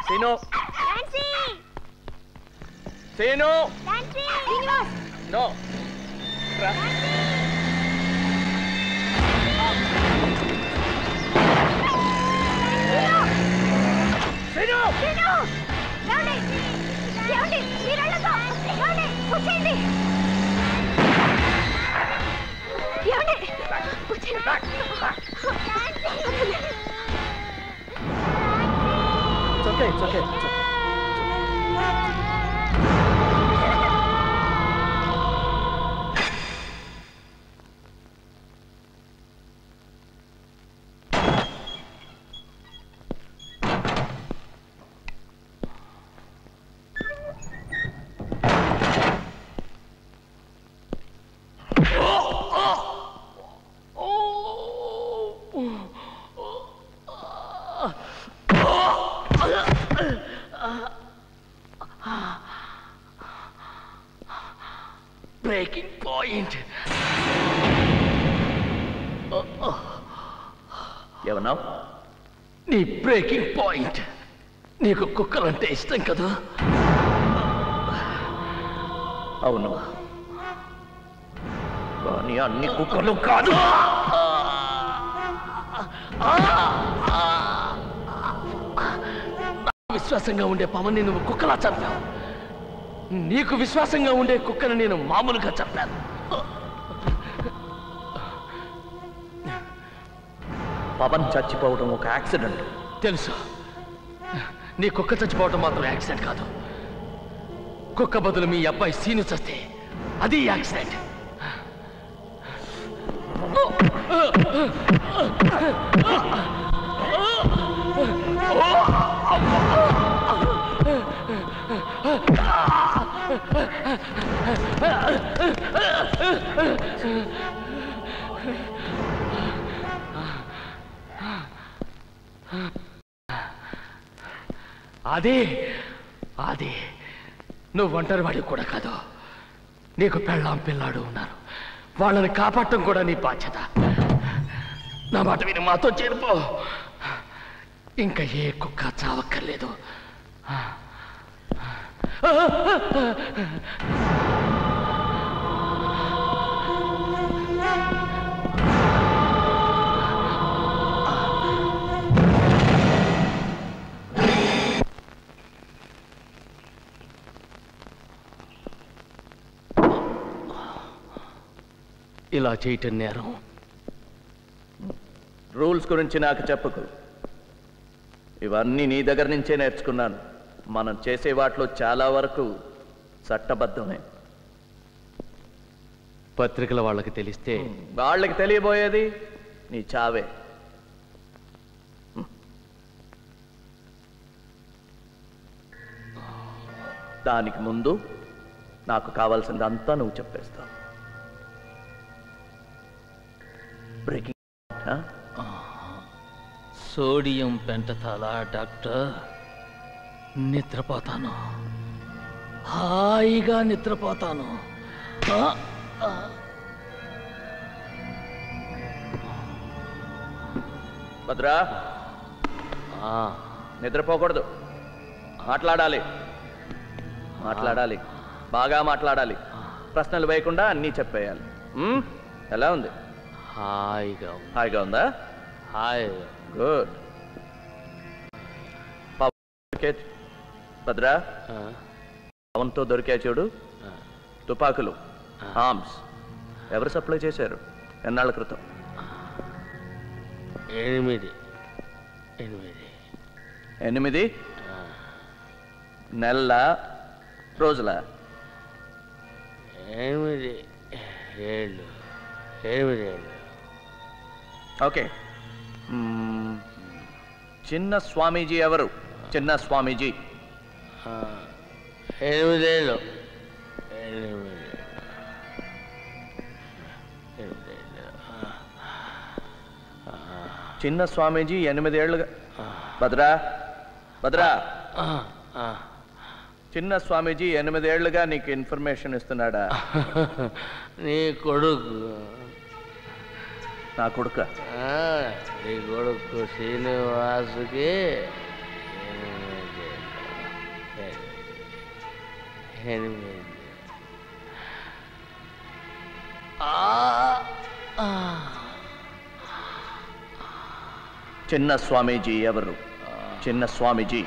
Scene Seenu no It's okay. Breaking point. ఏమన్నావు? నీ breaking point. నీకు కుక్కలంటే ఇష్టం కదా? అవును, కానీ అన్ని కుక్కలు కాదు. విశ్వాసంగా ఉండే పవన్ని నువ్వు కుక్కలా చంపావు. నీకు విశ్వాసంగా ఉండే కుక్కను నేను మామూలుగా చంపాను. పవన్ చచ్చిపోవడం ఒక యాక్సిడెంట్. తెలుసు. నీ కుక్క చచ్చిపోవడం మాత్రం యాక్సిడెంట్ కాదు. కుక్క బదులు మీ అబ్బాయి సీను చస్తే అది యాక్సిడెంట్. అది నువ్వు ఒంటరి వాడివి కూడా కాదు. నీకు పెళ్ళాం పిల్లాడు ఉన్నారు. వాళ్ళని కాపాడటం కూడా నీ బాధ్యత. నా మాట విని మాతో చేరిపో. ఇంకా ఏ కుక్క చావక్కర్లేదు. ఇలా చేయటం నేరం. రూల్స్ గురించి నాకు చెప్పకు. ఇవన్నీ నీ దగ్గర నుంచే నేర్చుకున్నాను. మనం చేసే వాటిలో చాలా వరకు చట్టబద్ధమే. పత్రికల వాళ్ళకి తెలిస్తే వాళ్ళకి తెలియబోయేది నీ చావే. దానికి ముందు నాకు కావాల్సిందంతా నువ్వు చెప్పేస్తావు. Breaking sodium pentothal doctor. నిద్రపోతాను, హాయిగా నిద్రపోతాను. భద్రా, నిద్రపోకూడదు. మాట్లాడాలి, బాగా మాట్లాడాలి. ప్రశ్నలు వేయకుండా అన్నీ చెప్పేయాలి. ఎలా ఉంది? హాయిగా ఉందా? హాయిగా. గుడ్. భద్రా, పవన్తో దొరికా చూడు తుపాకులు, ఆర్మ్స్. ఎవరు సప్లై చేశారు? ఎన్నాళ్ళ క్రితం? 8 నెలల రోజుల? 8 ఏళ్ళు. ఓకే. చిన్న స్వామీజీ ఎవరు? చిన్న స్వామీజీ 8 ఏళ్ళు. చిన్న స్వామీజీ 8 ఏళ్ళుగా. భద్రా, చిన్న స్వామీజీ 8 ఏళ్ళుగా నీకు ఇన్ఫర్మేషన్ ఇస్తున్నాడా? నీ కొడుకు. నా కొడుక? నీ కొడుకు శ్రీనివాసుకి 8 8 చిన్న స్వామీజీ ఎవరు? చిన్న స్వామీజీ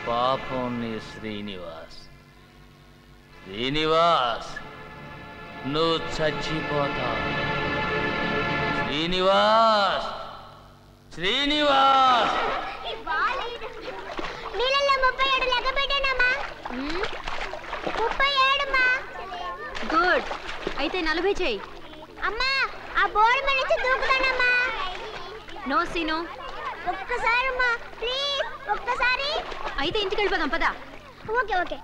పాపం నీ శ్రీనివాస్. శ్రీనివాస్, నువ్వు చచ్చిపోతావు. శ్రీనివాస్, శ్రీనివాస్. నీళ్ళల్లో 37 లెక్క పెట్టానమ్మా. 37 గుడ్. అయితే 40 చేయి. అమ్మా, ఆ బోర్డు మీద నుంచి దూకుతానమ్మా. No scene. ఒక్కసారి అమ్మా, ప్లీజ్ ఒక్కసారి. అయితే ఇంటికి వెళ్ళిపోదాం పదా. Okay okay.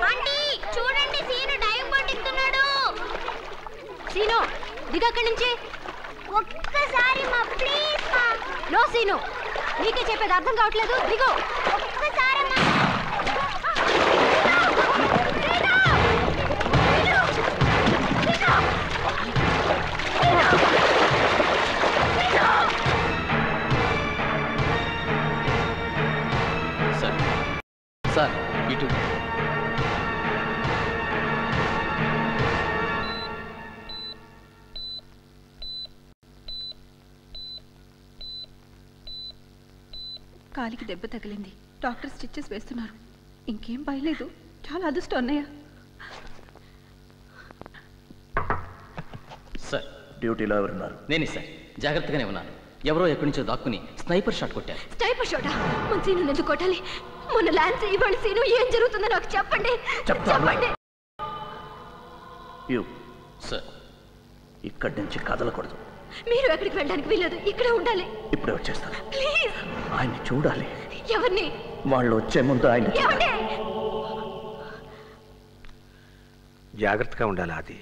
ఆంటీ చూడండి, సీను డైవ్ పట్టిస్తున్నాడు. సీను దిగు అక్కడి నుంచి. ఒక్కసారి మా ప్లీజ్ మా. నో సీను, నీకే చెప్పేది అర్థం కావట్లేదు. దిగు. ఒక్కసారి మా. సార్ సార్ ఇటు. కాలికి దెబ్బ తగిలింది. డాక్టర్ స్టిచెస్ వేస్తున్నారు. ఇంకేం భయలేదు. చాలా అదృష్టం అన్నయ్య. సార్ డ్యూటీలో ఎవరున్నారు? నేనే సార్. జాగ్రత్తగానే ఉన్నాను. ఎవరో ఎక్కడి నుంచో దాక్కుని స్నైపర్ షాట్ కొట్టారు. స్నైపర్ షాటా? మన సీను ఎందుకు కొట్టాలి? మొన్న ల్యాన్స్ ఇవ్వండి. సీను ఏం జరుగుతుందో నాకు చెప్పండి. చెప్పండి. సార్ ఇక్కడి నుంచి కదలకూడదు. మీరు ఎక్కడికి వెళ్ళడానికి వీలేదు. ఇక్కడే ఉండాలి. ఇప్పుడే వచ్చేస్తాను. ప్లీజ్. ఆయన్ని చూడాలి. ఎవరిని? వాళ్ళు వచ్చే ముందు ఆయన ఏమండి? జాగ్రత్తగా ఉండాలి. అది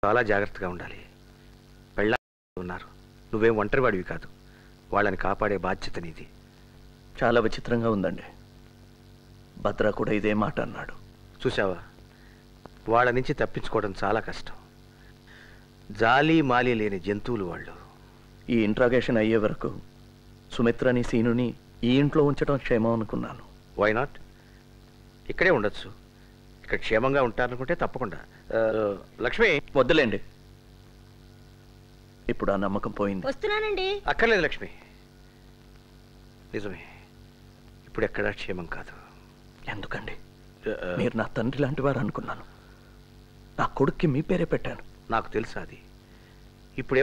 చాలా జాగ్రత్తగా ఉండాలి. పెళ్ళ ఉన్నారు. నువ్వేం ఒంటరివాడివి కాదు. వాళ్ళని కాపాడే బాధ్యత నీది. చాలా విచిత్రంగా ఉందండి. భద్ర కూడా ఇదే మాట అన్నాడు. చూసావా, వాళ్ళ నుంచి తప్పించుకోవడం చాలా కష్టం. జాలి మాలి లేని జంతువులు వాళ్ళు. ఈ ఇంట్రాగేషన్ అయ్యే వరకు సుమిత్రని సీనుని ఈ ఇంట్లో ఉంచడం క్షేమం అనుకున్నాను. Why not? ఇక్కడే ఉండొచ్చు. ఇక్కడ క్షేమంగా ఉంటారనుకుంటే తప్పకుండా. లక్ష్మి, వద్దులేండి. ఇప్పుడు ఆ నమ్మకం పోయింది. వస్తున్నానండి. అక్కర్లేదు లక్ష్మి. నిజమే, ఇప్పుడు ఎక్కడా క్షేమం కాదు. ఎందుకండి? మీరు నా తండ్రి లాంటి వారు అనుకున్నాను. నా కొడుక్కి మీ పేరే పెట్టాను. నాకు తెలుసు అది. ఇప్పుడే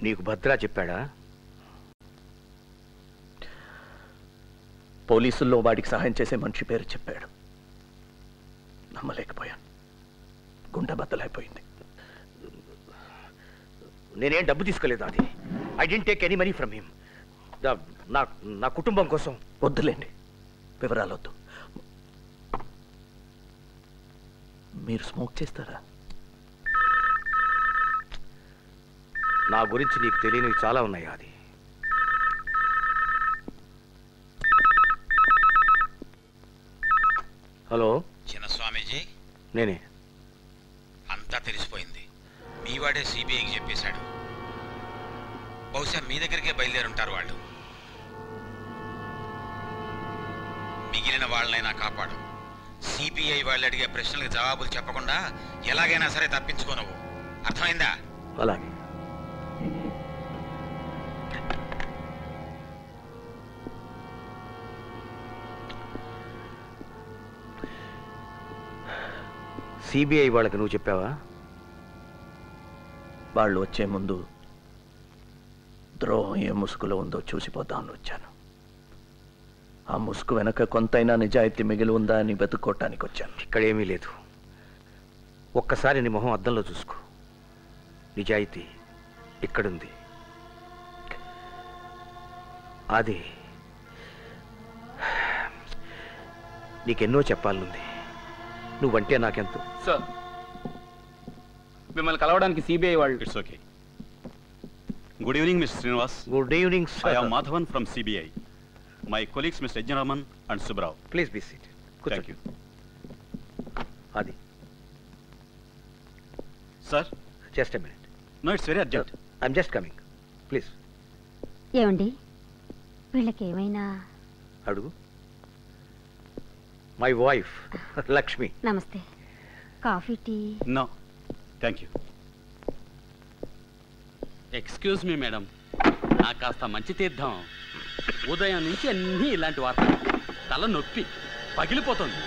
నీకు భద్రా చెప్పాడా? పోలీసుల్లో వాడికి సహాయం చేసే మనిషి పేరు చెప్పాడు. నమ్మలేకపోయాను. గుండె బద్దలైపోయింది. నేనేం డబ్బు తీసుకోలేదు. అది I didn't take any money from him. నా కుటుంబం కోసం. వద్దులేండి, వివరాలు వద్దు. మీరు స్మోక్ చేస్తారా? నా గురించి నీకు తెలియనివి చాలా ఉన్నాయి. అది హలో, చిన్న స్వామీజీ, నేనే. అంతా తెలిసిపోయింది. మీవాడే సిబిఐకి చెప్పేశాడు. బహుశా మీ దగ్గరికే బయలుదేరుంటారు వాళ్ళు. మిగిలిన వాళ్ళనైనా కాపాడు. సిబిఐ వాళ్ళు అడిగే ప్రశ్నలకు జవాబులు చెప్పకుండా ఎలాగైనా సరే తప్పించుకోనవు. అర్థమైందా? అలాగే. సిబిఐ వాళ్ళకి నువ్వు చెప్పావా? వాళ్ళు వచ్చే ముందు ద్రోహం ఏ ముసుగులో ఉందో చూసిపోదామని వచ్చాను. ఆ ముసుగు వెనక కొంతైనా నిజాయితీ మిగిలి ఉందా అని వెతుక్కోవటానికి వచ్చాను. ఇక్కడేమీ లేదు. ఒక్కసారి నీ మొహం అద్దంలో చూసుకో. నిజాయితీ ఇక్కడుంది. అది నీకెన్నో చెప్పాలనుంది. నువ్వంటే నాకెంతో. సార్, మిమ్మల్ని కలవడానికి సిబిఐ వాళ్ళు. It's okay. Good evening mister Srinivas. Good evening I am Madhavan from CBI. My colleagues mister Yagnaraman and Subrao. Please be seat. Thank you అది sir. Just a minute. No, it's very urgent. I'm just coming, please. ఏమండి వీళ్ళకి ఏమైనా? అడుగు. My wife Lakshmi. Namaste. Coffee tea? No thank you. Excuse me madam, నాకు కాస్త మంచి తీర్థం. ఉదయం నుంచి అన్నీ ఇలాంటి వార్తలు. తల నొప్పి పగిలిపోతుంది.